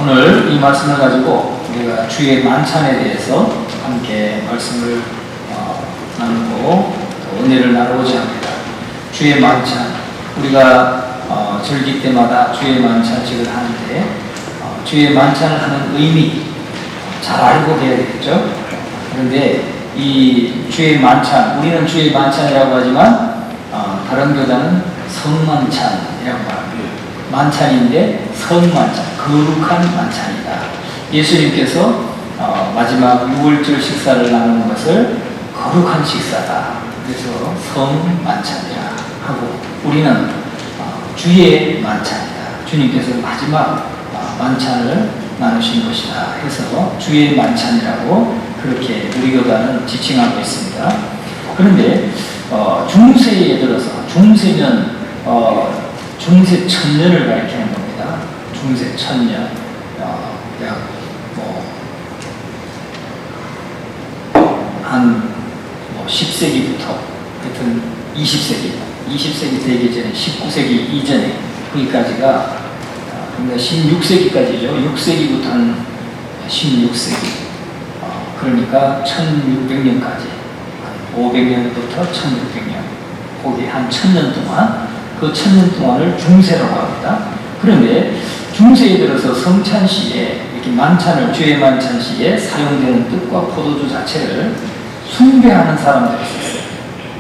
오늘 이 말씀을 가지고 우리가 주의 만찬에 대해서 함께 말씀을 나누고 은혜를 나누고자 합니다. 주의 만찬, 우리가 절기 때마다 주의 만찬식을 하는데 주의 만찬을 하는 의미 잘 알고 해야 되겠죠. 그런데 이 주의 만찬, 우리는 주의 만찬이라고 하지만 다른 교단은 성만찬이라고 말합니다. 만찬인데 성만찬, 거룩한 만찬이다. 예수님께서 마지막 6월절 식사를 나누는 것을 거룩한 식사다. 그래서 성만찬이라 하고 우리는 주의 만찬이다. 주님께서 마지막 만찬을 나누신 것이다 해서 주의 만찬이라고 그렇게 우리 교단은 지칭하고 있습니다. 그런데 중세에 들어서 중세는 중세 천년을 가리키는 겁니다. 중세 천년 약 한 10세기부터 하여튼 20세기 되기 전에 19세기 이전에 거기까지가 그러니까 16세기까지죠. 6세기부터 한 16세기 그러니까 1600년까지 500년부터 1600년 거기 한 1000년 동안 그 1000년 동안을 중세라고 합니다. 그런데 중세에 들어서 성찬 시에 이렇게 만찬을 주의 만찬 시에 사용되는 뜻과 포도주 자체를 숭배하는 사람들이 있었어요.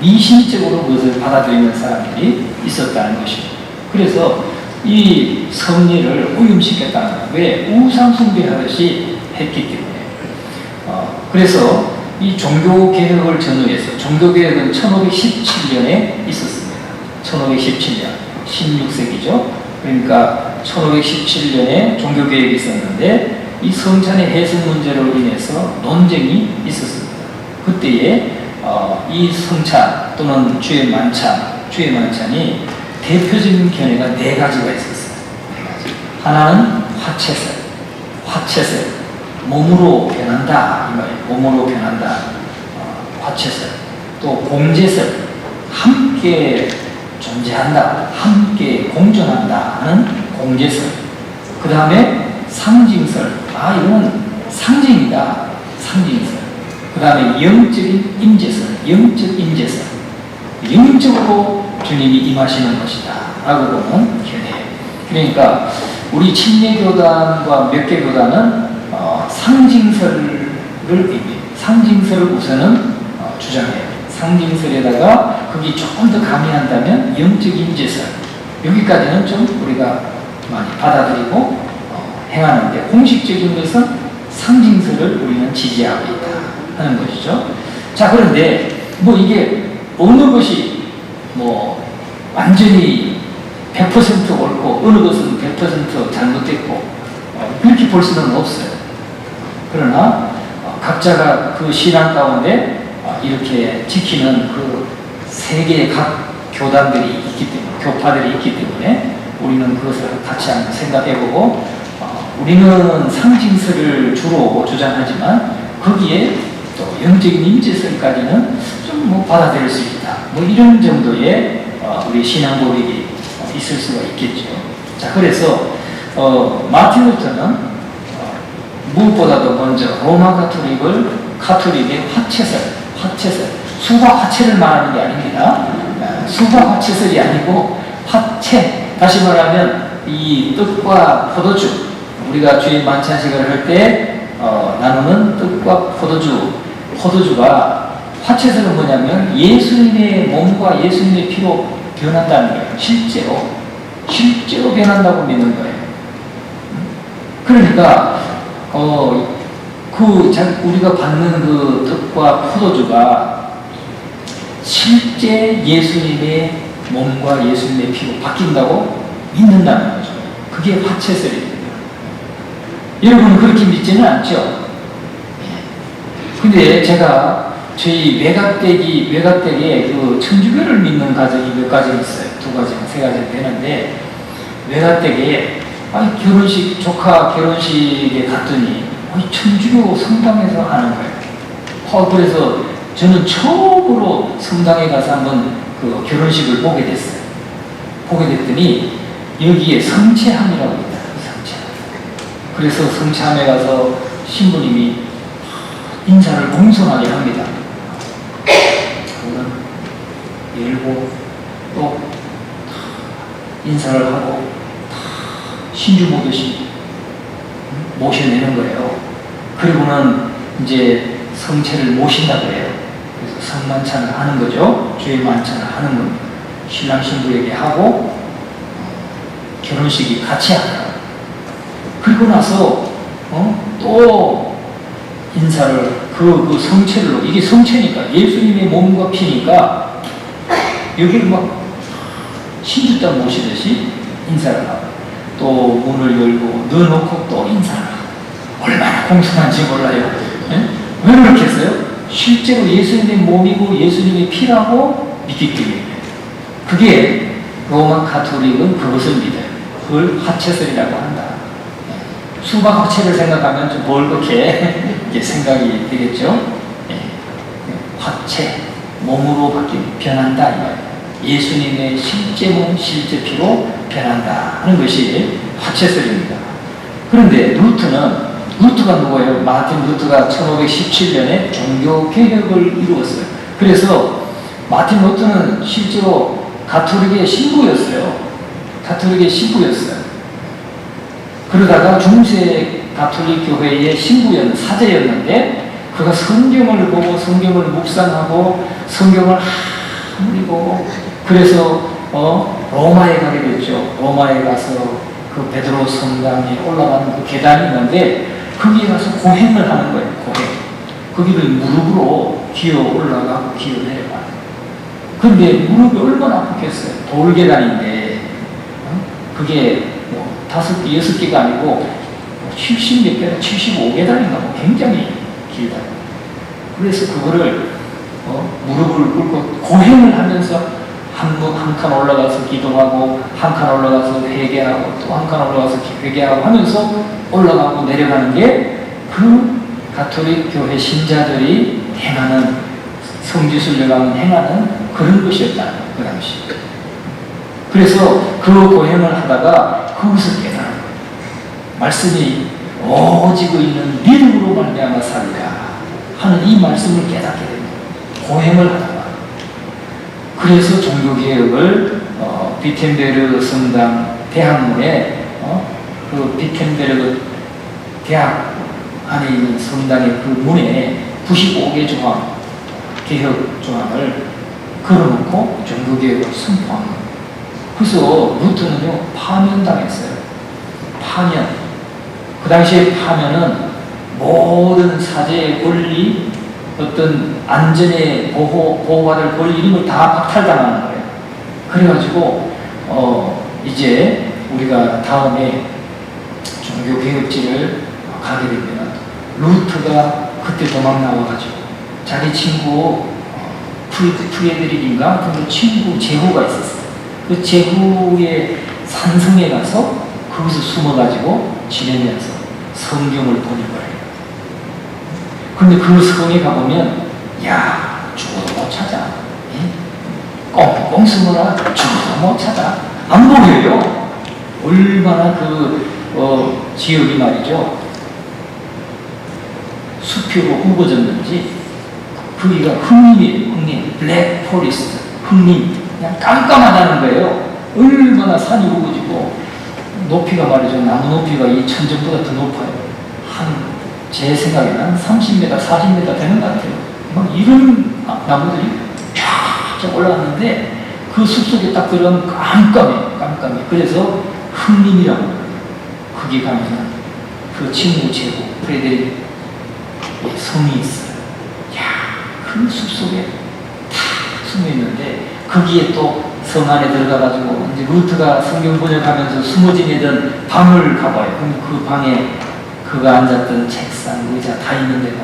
미신적으로 그것을 받아들이는 사람들이 있었다는 것입니다. 그래서 이 섭리를 오염시켰다는 거예요. 왜? 우상 숭배하듯이 했기 때문에. 그래서 이 종교개혁을 전후해서 종교개혁은 1517년에 있었습니다. 1517년, 16세기죠. 그러니까 1517년에 종교개혁이 있었는데 이 성찬의 해석 문제로 인해서 논쟁이 있었습니다. 그때에 이 성찬 또는 주의 만찬이 대표적인 견해가 4가지가 있었어요. 4가지. 하나는 화채설, 몸으로 변한다 이 말이에요. 몸으로 변한다. 화채설. 또 공제설, 함께 존재한다, 함께 공존한다 하는 공제설. 그 다음에 상징설, 이건 상징이다, 상징설. 그 다음에 영적인 임재설, 영적 임재설. 영적으로 주님이 임하시는 것이다 라고 보는 견해. 그러니까 우리 침례교단과 몇 개 교단은 상징설을 의미해요. 상징설을 우선은 주장해요. 상징설에다가 거기 조금 더 가미한다면 영적 임재설, 여기까지는 좀 우리가 많이 받아들이고 행하는데 공식적인 것은 상징설을 우리는 지지하고 있다 하는 것이죠. 자, 그런데 이게 어느 것이 완전히 100% 옳고 어느 것은 100% 잘못됐고 그렇게 볼 수는 없어요. 그러나 각자가 그 신앙 가운데 이렇게 지키는 그 세계의 각 교단들이 있기 때문에, 교파들이 있기 때문에 우리는 그것을 같이 한번 생각해보고 우리는 상징설을 주로 주장하지만 거기에 또 영적인 임재설까지는 좀 받아들일 수 있다. 이런 정도의 우리 신앙 고백이 있을 수가 있겠죠. 자, 그래서 마틴 루터는 무엇보다도 먼저 로마 카톨릭의 화채설, 수가 화채를 말하는 게 아닙니다. 수가 화채설이 아니고 화채, 다시 말하면 이 뜻과 포도주, 우리가 주의 만찬식을 할 때 나누는 뜻과 포도주가 화채설은 뭐냐면 예수님의 몸과 예수님의 피로 변한다는 거예요. 실제로 변한다고 믿는 거예요. 그러니까 우리가 받는 그 뜻과 포도주가 실제 예수님의 몸과 예수님의 피로 바뀐다고 믿는다는 거죠. 그게 화채설입니다. 여러분은 그렇게 믿지는 않죠? 근데 제가 저희 외가댁에 그 천주교를 믿는 가정이 몇 가지 있어요. 2가지, 3가지 되는데 외가댁에 조카 결혼식에 갔더니 천주교 성당에서 하는 거예요. 그래서 저는 처음으로 성당에 가서 한번 그 결혼식을 보게 됐어요. 보게 됐더니 여기에 성채함이라고 있다. 성채함. 그래서 성참에 가서 신부님이 인사를 공손하게 합니다. 그거는 열고 또 인사를 하고 신주 모듯이 모셔내는 거예요. 그리고는 이제 성체를 모신다 그래요. 그래서 성만찬을 하는 거죠. 주의 만찬을 하는 겁니다. 신랑 신부에게 하고 결혼식이 같이 하더라. 그리고 나서 또 인사를 그 성체로, 이게 성체니까 예수님의 몸과 피니까 여기를 막 신주단 모시듯이 인사를 하고 또 문을 열고 넣어놓고 또 인사를 하고 얼마나 공손한지 몰라요. 네? 왜 그렇게 했어요? 실제로 예수님의 몸이고 예수님의 피라고 믿기 때문에. 그게 로마 가톨릭은 그것을 믿어요. 그걸 화채설이라고 한다. 수박 화채를 생각하면 좀 벌겋게 생각이 되겠죠. 화채, 몸으로 변한다 이 말이에요. 예수님의 실제 몸, 실제 피로 변한다 하는 것이 화채설입니다. 그런데 루트가 누구예요? 마틴 루트가 1517년에 종교개혁을 이루었어요. 그래서 마틴 루트는 실제로 가톨릭의 신부였어요. 그러다가 중세 가톨릭 교회의 사제였는데 그가 성경을 보고 성경을 묵상하고 성경을 아무리 보고 그래서 로마에 가게 됐죠. 로마에 가서 그 베드로 성당에 올라가는 그 계단이 있는데 거기에 가서 고행을 하는 거예요. 고행. 거기를 무릎으로 기어 올라가고 기어 내려가요. 근데 무릎이 얼마나 아프겠어요. 돌계단인데 그게 5개, 6개가 아니고 70몇 개나 75계단인가 뭐 굉장히 길다. 그래서 그거를 무릎을 꿇고 고행을 하면서 한 칸 올라가서 기도하고 한 칸 올라가서 회개하고 또 한 칸 올라가서 회개하고 하면서 올라가고 내려가는 게 그 가톨릭 교회 신자들이 행하는 성지순례가면 행하는 그런 것이었다. 그 당시. 그래서 그 고행을 하다가 거기서 깨달은 거예요. 말씀이 오직 의인은 믿음으로 말미암아 살리라 하는 이 말씀을 깨닫게 됩니다. 고행을 하다가. 그래서 종교개혁을 비텐베르그 성당 대학문에 그 비텐베르그 대학 안에 있는 성당의 그 문에 95개 조항, 개혁 조항을 걸어놓고 종교개혁을 선포한 거예요. 그래서 루트는요, 파면당했어요. 파면. 그 당시에 파면은 모든 사제의 권리, 어떤 안전에 보호받을 권리 이런 걸 다 박탈당하는 거예요. 그래가지고 이제 우리가 다음에 종교개혁지를 가게 되면 루트가 그때 도망 나와가지고 자기 친구 프레드릭인가 그 친구 제후가 있었어요. 그 제후의 산성에 가서 거기서 숨어가지고 지내면서 성경을 보는 거예요. 근데 그 성에 가보면 야 죽어도 못 찾아. 꽁꽁 숨어라 죽어도 못 찾아. 안 보여요. 얼마나 지역이 말이죠. 숲으로 우거졌는지 거기가 흑림이에요. 흑림. 블랙 포리스트. 흑림. 그냥 깜깜하다는 거예요. 얼마나 산이 우거지고 높이가 말이죠. 나무 높이가 이 천정보다 더 높아요. 제 생각에는 한 30m, 40m 되는 것 같아요. 막 이런 나무들이 쫙 올라왔는데 그 숲속에 딱 들어가면 깜깜해. 그래서 흑림이라고 해요. 거기 가면 그 친구 제후 프레데릭 성이 있어요. 그 숲속에 탁 숨어있는데 거기에 또 성 안에 들어가가지고 이제 루트가 성경 번역하면서 숨어 지내던 방을 가봐요. 그럼 그 방에 그가 앉았던 책상, 의자 다 있는데 다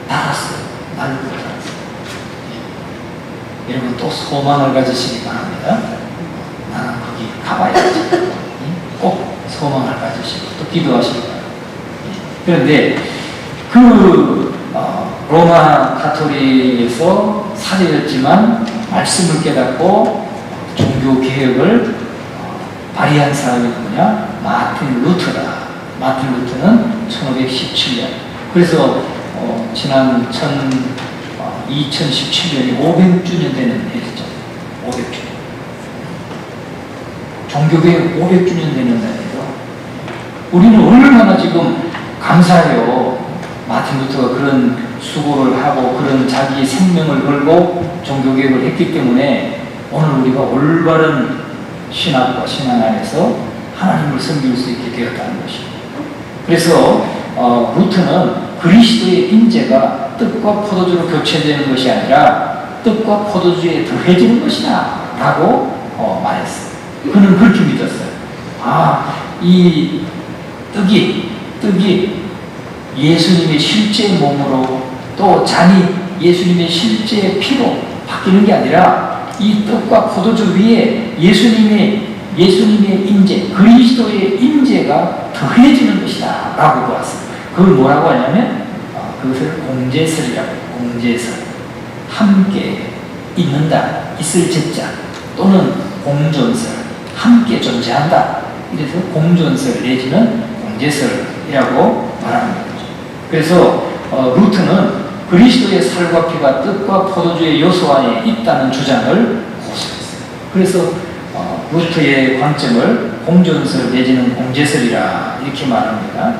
닫았어요. 말고 닫았어요. 여러분 또 소망을 가지시기 바랍니다. 나는 거기 가봐야지. 꼭 소망을 가지시고 또 기도하시기 바랍니다. 그런데 로마 가톨릭에서 사제였지만 말씀을 깨닫고 종교 개혁을 발휘한 사람이 누구냐? 마틴 루터다. 마틴 루터는 1517년. 그래서 지난 2017년이 500주년 되는 해죠. 500주년. 종교개혁 500주년 되는 날이에요. 우리는 얼마나 지금 감사해요. 마틴 루터가 그런 수고를 하고 그런 자기의 생명을 걸고 종교개혁을 했기 때문에 오늘 우리가 올바른 신학과 신앙 안에서 하나님을 섬길 수 있게 되었다는 것입니다. 그래서 루터는 그리스도의 임재가 뜻과 포도주로 교체되는 것이 아니라 뜻과 포도주에 더해지는 것이다 라고 말했어요. 그는 그렇게 믿었어요. 이 떡이 예수님의 실제 몸으로 또 잔이 예수님의 실제 피로 바뀌는 게 아니라 이 떡과 포도주 위에 예수님의 임재, 그리스도의 임재가 더해지는 것이다 라고 보았어요. 그걸 뭐라고 하냐면 그것을 공제설이라고 해요. 공제설. 함께 있는다, 있을 제자 또는 공존설, 함께 존재한다. 이래서 공존설 내지는 공제설이라고 말하는 거죠. 그래서 루터는 그리스도의 살과 피가 뜻과 포도주의 요소 안에 있다는 주장을 고수했어요. 그래서 루터의 관점을 공존설 내지는 공제설이라 이렇게 말합니다.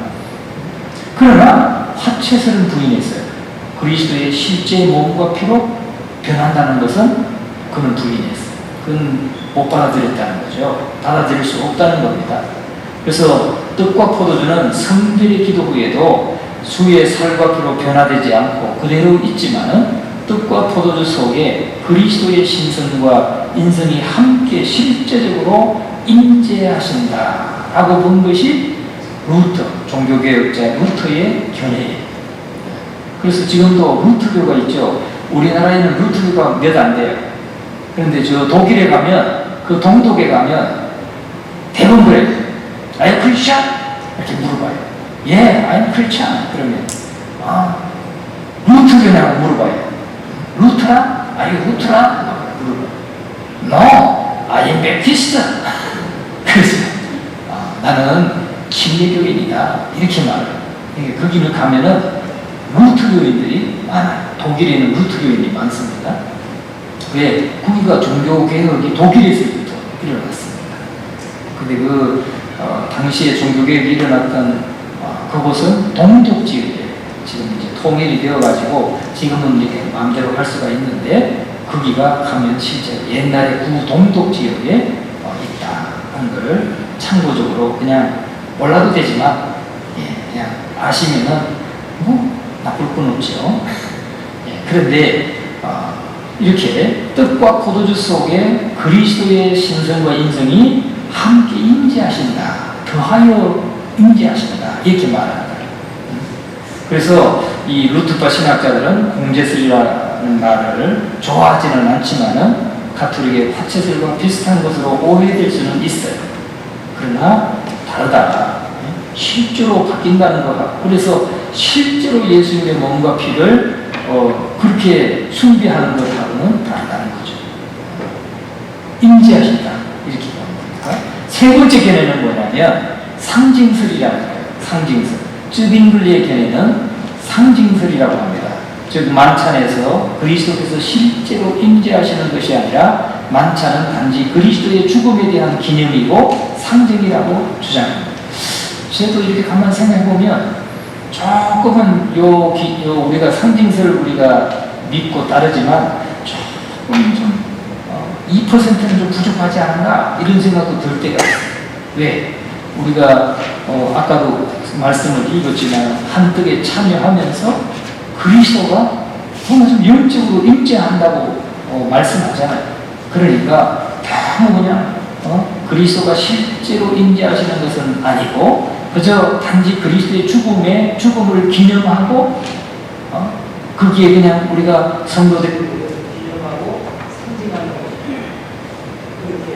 그러나 화채설은 부인했어요. 그리스도의 실제 몸과 피로 변한다는 것은 그는 부인했어요. 그건 못 받아들였다는 거죠. 받아들일 수 없다는 겁니다. 그래서 뜻과 포도주는 성결의 기도 후에도 수의 살과 피로 변화되지 않고 그대로 있지만은 뜻과 포도주 속에 그리스도의 신성과 인성이 함께 실제적으로 임재하신다라고 본 것이 루터, 종교개혁자 루터의 견해예요. 그래서 지금도 루터교가 있죠. 우리나라에는 루터교가 몇 안 돼요. 그런데 저 독일에 가면, 그 동독에 가면 대부분 그래요. Are you Christian? 이렇게 물어봐요. Yeah, I'm Christian. 그러면 루터교냐고 물어봐요. 루터라? Are you 루터라? 물어봐요. No, I am Baptist. 그래서 나는 침례교인이다. 이렇게 말해요. 거기는 가면은 루터교인들이 많아요. 독일에는 루터교인이 많습니다. 왜? 거기가 종교개혁이 독일에서부터 일어났습니다. 근데 당시에 종교개혁이 일어났던 그곳은 동독 지역이에요. 지금 이제 통일이 되어가지고 지금은 이렇게 마음대로 할 수가 있는데 거기가 가면 실제로 옛날에 구동독 지역에 있다 하는 것을 참고적으로 그냥 몰라도 되지만 그냥 아시면은 뭐 나쁠 건 없죠. 그런데 이렇게 뜻과 포도주 속에 그리스도의 신성과 인성이 함께 임재하신다, 더하여 임재하신다 이렇게 말합니다. 그래서 이 루터파 신학자들은 공제설이라는 말을 좋아하지는 않지만은 가톨릭의 화채설과 비슷한 것으로 오해될 수는 있어요. 그러나 다르다. 실제로 바뀐다는 것 같고, 그래서 실제로 예수님의 몸과 피를 그렇게 숭배하는 것하고는 다르다는 거죠. 임재하신다 이렇게 봅니다. 세 번째 견해는 뭐냐면 상징설이라고 해요. 상징설. 쯔빙글리의 견해는 상징설이라고 합니다. 즉 만찬에서 그리스도께서 실제로 임재하시는 것이 아니라 만찬은 단지 그리스도의 죽음에 대한 기념이고 상징이라고 주장합니다. 저도 이렇게 가만 생각해보면 조금은 우리가 상징설을 우리가 믿고 따르지만 조금 좀 2%는 좀 부족하지 않나 이런 생각도 들 때가 있어요. 왜? 우리가 아까도 말씀을 읽었지만 한떡에 참여하면서 그리스도가 정말 좀 영적으로 임재한다고 말씀하잖아요. 그러니까 너무 그냥 그리스도가 실제로 임재하시는 것은 아니고 그저 단지 그리스도의 죽음을 기념하고 거기에 그냥 우리가 성도들 기념하고 상징하는 거 그렇게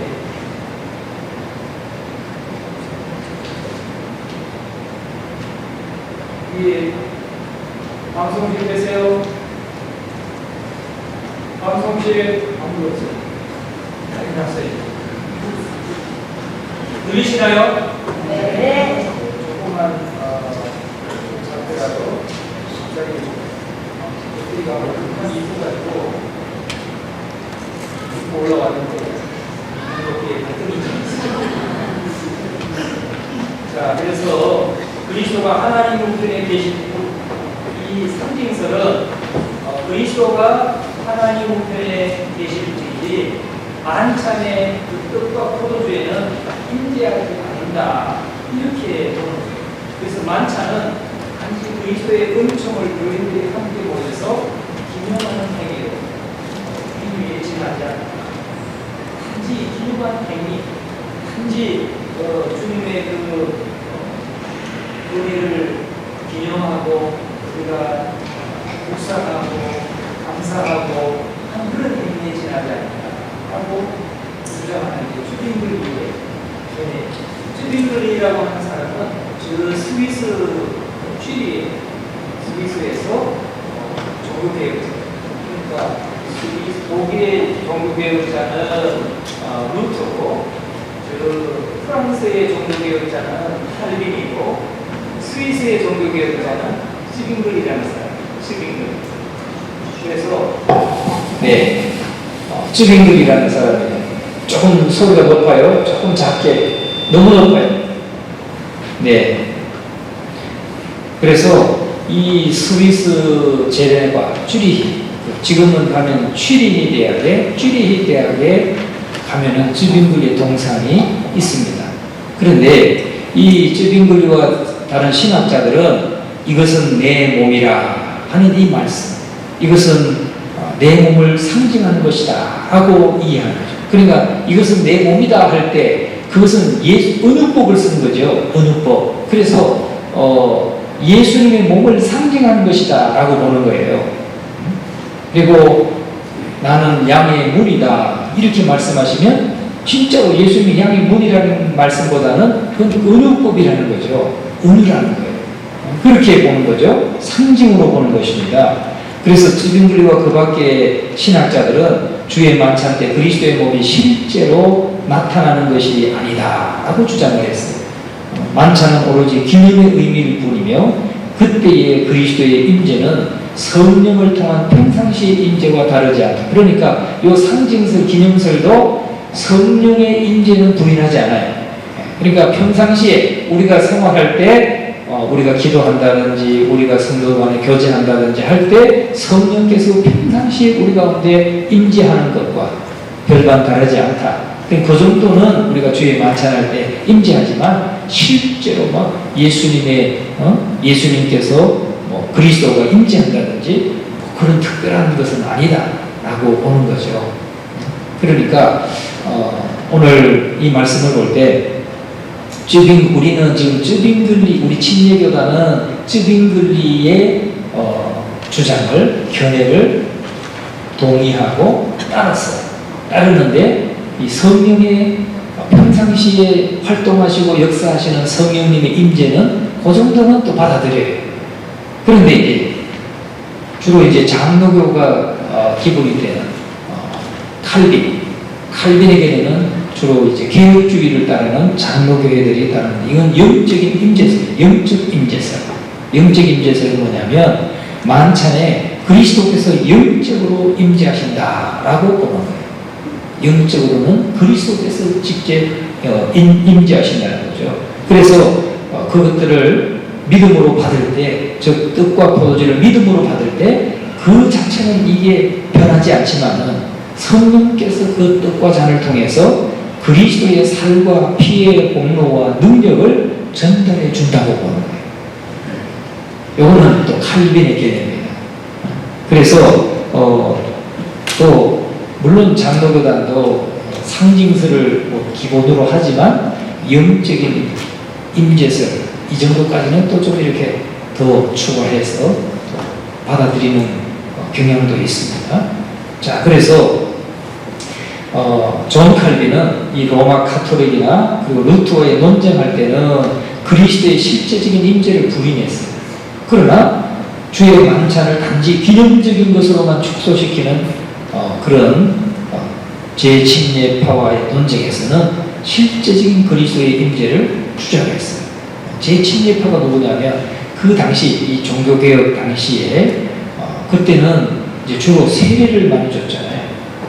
위에 방송실 되세요. 방송실 아무도 없어요. 들리시나요? 네. 조금만 자, 그래서 그리스도가 하나님 우편에 계신 이 상징설은 그리스도가 하나님 우편에 계실지 만찬의 그 떡과 포도주에는 임재하지 않는다, 이렇게 보는 거예요. 그래서 만찬은 단지 그리스도의 은총을 교인들이 함께 모여서 기념하는 행위로 인류에 지나지 않는다. 단지 기념한 행위, 단지 주님의 그 은혜를 기념하고 우리가 묵상하고 감사하고 한 그런 행위에 지나지 않는다 하고 주장하는 게 쯔빙글리의 견해입니다. 쯔빙글리라고 하는 사람은 저 스위스 취리, 스위스에서 종교개혁자, 그러니까 독일의 종교개혁자는 루터고, 프랑스의 종교개혁자는 칼빈이고, 스위스의 종교개혁자는 쯔빙글이라는 사람이에요. 쯔빙글. 그래서 네, 쯔빙글이라는 사람이에요. 조금 소리가 높아요. 조금 작게. 너무 높아요. 네. 그래서 이 스위스 제네바 쭈리히, 지금은 가면 쭈리히 대학에 가면은 쯔빙글리의 동상이 있습니다. 그런데 이 쯔빙글리와 다른 신학자들은 이것은 내 몸이라 하는 이 말씀, 이것은 내 몸을 상징하는 것이다 하고 이해하는 거죠. 그러니까 이것은 내 몸이다 할 때 그것은 은유법을 쓰는 거죠. 은유법. 그래서 예수님의 몸을 상징하는 것이다 라고 보는 거예요. 그리고 나는 양의 문이다 이렇게 말씀하시면 진짜로 예수님이 양의 문이라는 말씀보다는 그건 은유법이라는 거죠. 은유라는 거예요. 그렇게 보는 거죠. 상징으로 보는 것입니다. 그래서 쯔빙글리와 그 밖의 신학자들은 주의 만찬 때 그리스도의 몸이 실제로 나타나는 것이 아니다 라고 주장을 했어요. 만찬은 오로지 기념의 의미일 뿐이며 그때의 그리스도의 임재는 성령을 통한 평상시의 임재와 다르지 않다. 그러니까 이 상징설, 기념설도 성령의 임재는 부인하지 않아요. 그러니까 평상시에 우리가 생활할 때 우리가 기도한다든지 우리가 성도 간에 교제한다든지 할 때 성령께서 평상시에 우리 가운데 임재하는 것과 별반 다르지 않다. 그 정도는 우리가 주의 만찬할 때 임재하지만 실제로 막 예수님께서 그리스도가 임재한다든지 그런 특별한 것은 아니다라고 보는 거죠. 그러니까 오늘 이 말씀을 볼 때 우리는 지금 쯔빙글리, 우리 침례교단은 쯔빙글리의 주장을, 견해를 동의하고 따르는데 이 성령의 평상시에 활동하시고 역사하시는 성령님의 임재는 그 정도는 또 받아들여요. 그런데 이제 주로 이제 장로교가 기본이 되는 칼빈에게는 주로 이제 개혁주의를 따르는 장로교회들이 따르는, 이건 영적인 임재설, 영적 임재설. 영적 임재설은 뭐냐면 만찬에 그리스도께서 영적으로 임재하신다라고 보는 거예요. 영적으로는 그리스도께서 직접 임재하신다는 거죠. 그래서 그것들을 믿음으로 받을 때, 즉 떡과 포도주를 믿음으로 받을 때 그 자체는 이게 변하지 않지만은 성령께서 그 떡과 잔을 통해서 그리스도의 살과 피의 공로와 능력을 전달해 준다고 보는 거예요. 이거는 또 칼빈의 개념이에요. 그래서 또 물론 장로교단도 상징설을 기본으로 하지만 영적인 임재설 이 정도까지는 또 좀 이렇게 더 추가해서 받아들이는 경향도 있습니다. 자, 그래서 존 칼빈은 이 로마 카톨릭이나 그리고 루터와의 논쟁할 때는 그리스도의 실제적인 임재를 부인했어요. 그러나 주의 만찬을 단지 기념적인 것으로만 축소시키는 그런 재침례파와의 논쟁에서는 실제적인 그리스도의 임재를 주장했어요. 재침례파가 누구냐면 그 당시 이 종교개혁 당시에 그때는 이제 주로 세례를 많이 줬잖아요.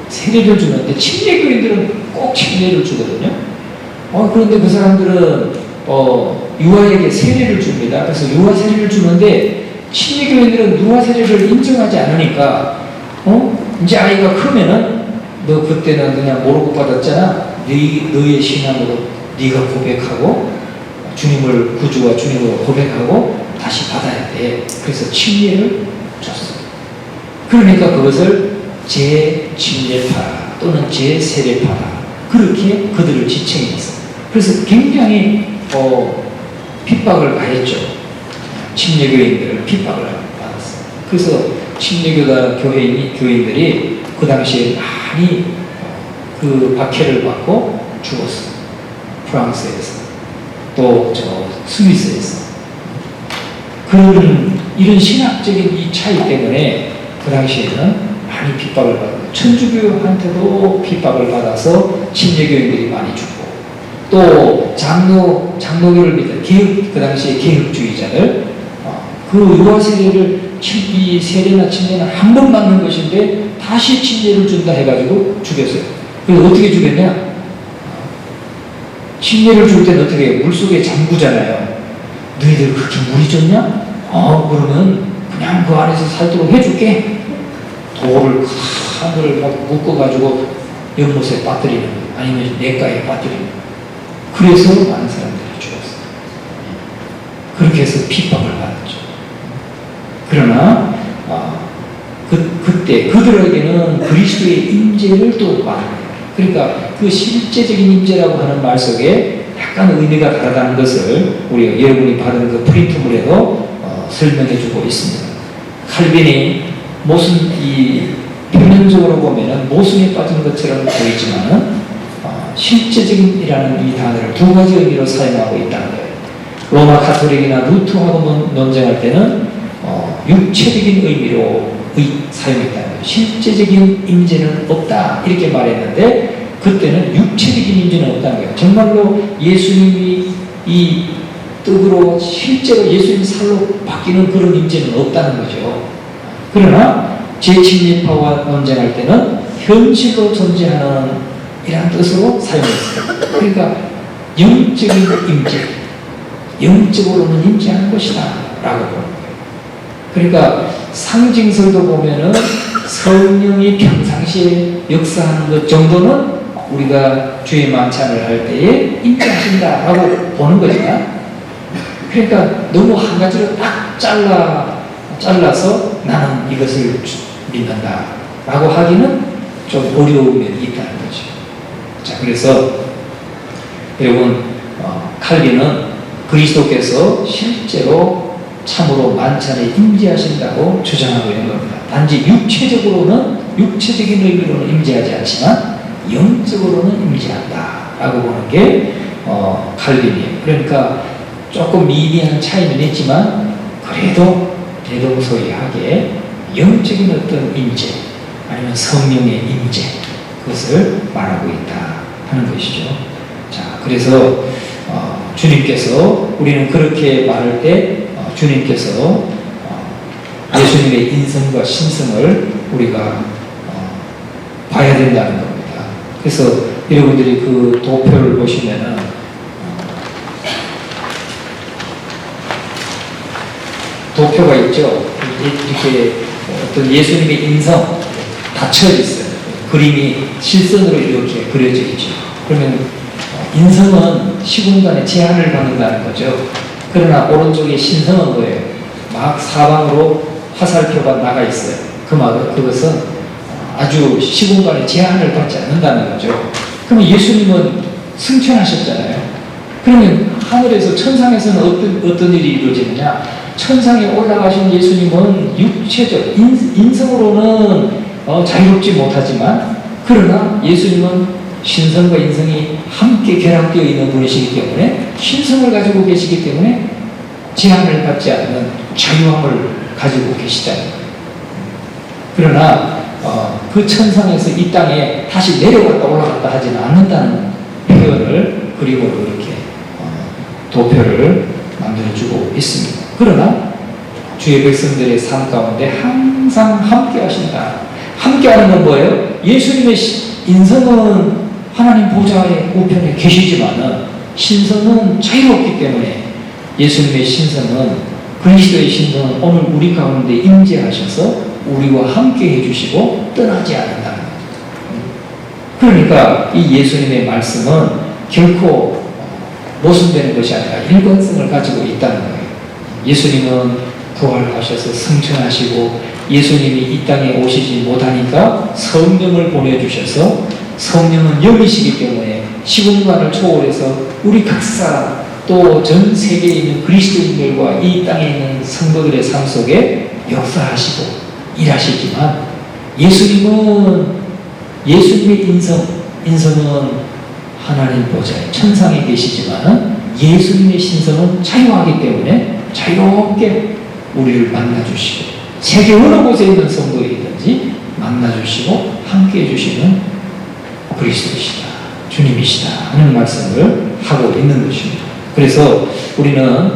세례를 주는데 침례교인들은 꼭 침례를 주거든요. 그런데 그 사람들은 유아에게 세례를 줍니다. 그래서 유아 세례를 주는데 침례교인들은 유아 세례를 인정하지 않으니까 이제 아이가 크면은 너 그때는 그냥 모르고 받았잖아. 너의 신앙으로 네가 고백하고 주님을 구주와 주님으로 고백하고 다시 받아야 돼. 그래서 침례를 줬어. 그러니까 그것을 재침례파라 또는 재세례파라 그렇게 그들을 지칭했어. 그래서 굉장히 핍박을 가했죠. 침례교인들을 핍박을 받았어. 그래서 교인들이 그 당시에 많이 그 박해를 받고 죽었어. 프랑스에서 또 스위스에서. 이런 신학적인 이 차이 때문에 그 당시에는 많이 핍박을 받고 천주교한테도 핍박을 받아서 침례교인들이 많이 죽고 또 장로교를 믿는 그 당시에 개혁주의자들 그 유아 세례를 이 세례나 침례는 한 번 받는 것인데 다시 침례를 준다 해가지고 죽였어요. 그래서 어떻게 죽였냐? 침례를 줄 때는 어떻게 해요? 물속에 잠그잖아요. 너희들 그렇게 물이 졌냐? 그러면 그냥 그 안에서 살도록 해줄게. 돌을 큰 거를 묶어가지고 연못에 빠뜨리는 거 아니면 냇가에 빠뜨리는 거. 그래서 많은 사람들이 죽었어요. 그렇게 해서 핍박을 받았죠. 그러나 그때 그들에게는 그리스도의 임재를 또 말합니다. 그러니까 그 실제적인 임재라고 하는 말 속에 약간 의미가 다르다는 것을 우리가 여러분이 받은 그 프린트물에도 설명해주고 있습니다. 칼빈이 표면적으로 보면은 모순에 빠진 것처럼 보이지만은 실제적인이라는 이 단어를 두 가지 의미로 사용하고 있다는 거예요. 로마 카톨릭이나 루터하고 논쟁할 때는 육체적인 의미로 사용했다는 거예요. 실제적인 임재는 없다 이렇게 말했는데 그때는 육체적인 임재는 없다는 거예요. 정말로 예수님이 이 떡으로 실제로 예수님 살로 바뀌는 그런 임재는 없다는 거죠. 그러나 재침례파와 논쟁할 때는 현실로 존재하는 이런 뜻으로 사용했어요. 그러니까 영적인 임재, 영적으로는 임재하는 것이다 라고 보는 거예요. 그러니까 상징설도 보면은 성령이 평상시에 역사하는 것 정도는 우리가 주의 만찬을 할 때에 임재하신다 라고 보는 거지만 그러니까 너무 한 가지로 딱 잘라서 나는 이것을 믿는다 라고 하기는 좀 어려움이 있다는 거죠. 자, 그래서 여러분 칼빈은 그리스도께서 실제로 참으로 만찬에 임재하신다고 주장하고 있는 겁니다. 단지 육체적인 의미로는 임재하지 않지만 영적으로는 임재한다 라고 보는 게 칼빈이에요. 그러니까 조금 미비한 차이는 있지만 그래도 대동소이하게 영적인 어떤 임재 아니면 성령의 임재 그것을 말하고 있다 하는 것이죠. 자, 그래서 주님께서 우리는 그렇게 말할 때 주님께서 예수님의 인성과 신성을 우리가 봐야 된다는 겁니다. 그래서 여러분들이 그 도표를 보시면은 도표가 있죠. 이렇게 어떤 예수님의 인성 닫혀 있어요. 그림이 실선으로 이렇게 그려져 있죠. 그러면 인성은 시공간에 제한을 받는다는 거죠. 그러나 오른쪽에 신성은 뭐예요? 막 사방으로 화살표가 나가 있어요. 그것은 아주 시공간에 제한을 받지 않는다는 거죠. 그러면 예수님은 승천하셨잖아요. 그러면 하늘에서 천상에서는 어떤 일이 이루어지느냐? 천상에 올라가신 예수님은 육체적 인성으로는 자유롭지 못하지만 그러나 예수님은 신성과 인성이 함께 결합되어 있는 분이시기 때문에 신성을 가지고 계시기 때문에 제한을 받지 않는 자유함을 가지고 계시다는 거예요. 그러나 그 천상에서 이 땅에 다시 내려갔다 올라갔다 하지는 않는다는 표현을 그림으로 이렇게 도표를 만들어주고 있습니다. 그러나 주의 백성들의 삶 가운데 항상 함께 하신다. 함께 하는 건 뭐예요? 예수님의 인성은 하나님 보좌의 우편에 계시지만은 신성은 자유롭기 때문에 예수님의 신성은, 그리스도의 신성은 오늘 우리 가운데 임재하셔서 우리와 함께 해주시고 떠나지 않는다는 거예요. 그러니까 이 예수님의 말씀은 결코 모순되는 것이 아니라 일관성을 가지고 있다는 거예요. 예수님은 부활하셔서 승천하시고 예수님이 이 땅에 오시지 못하니까 성령을 보내주셔서, 성령은 영이시기 때문에 시공간을 초월해서 우리 각사 또 전 세계에 있는 그리스도인들과 이 땅에 있는 성도들의 삶 속에 역사하시고 일하시지만, 예수님의 인성은 하나님 보좌에 천상에 계시지만 예수님의 신성은 자유하기 때문에 자유롭게 우리를 만나주시고, 세계 어느 곳에 있는 성도이든지 만나주시고 함께 해주시는 그리스도이시다, 주님이시다 하는 말씀을 하고 있는 것입니다. 그래서 우리는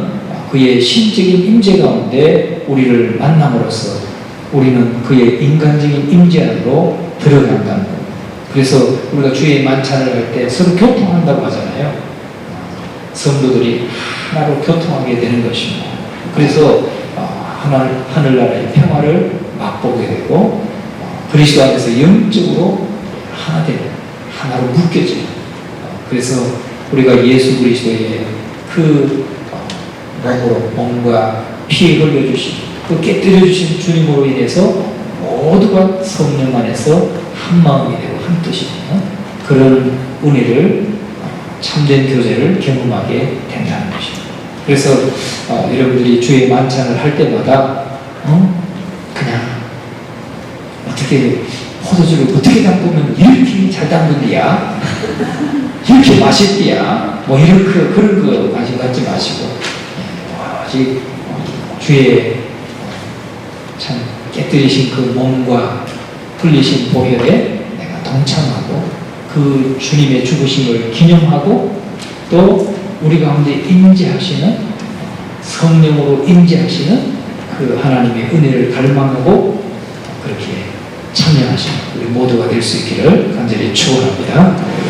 그의 신적인 임재 가운데 우리를 만남으로써 우리는 그의 인간적인 임재 안으로 들어간다는 것. 그래서 우리가 주의 만찬을 할 때 서로 교통한다고 하잖아요. 성도들이 하나로 교통하게 되는 것입니다. 그래서 하늘나라의 평화를 맛보게 되고 그리스도 안에서 영적으로 하나 되는, 하나로 묶여져요. 그래서 우리가 예수 그리스도의 그 몸과 피 흘려주신, 그 깨뜨려주신 주님으로 인해서 모두가 성령 안에서 한 마음이 되고 한 뜻이 되는 그런 은혜를, 참된 교제를 경험하게 된다는 것입니다. 그래서 여러분들이 주의 만찬을 할 때마다 그냥 어떻게 포도주를 어떻게 담그면 이렇게 잘 담근디야, 이렇게 맛있디야, 뭐 이렇게 그런 거 관심 갖지 마시고 오직 주의 참 깨뜨리신 그 몸과 흘리신 보혈에 내가 동참하고 그 주님의 죽으심을 기념하고 또 우리 가운데 임재하시는, 성령으로 임재하시는 그 하나님의 은혜를 갈망하고 그렇게 참여하시는 우리 모두가 될 수 있기를 간절히 축원합니다.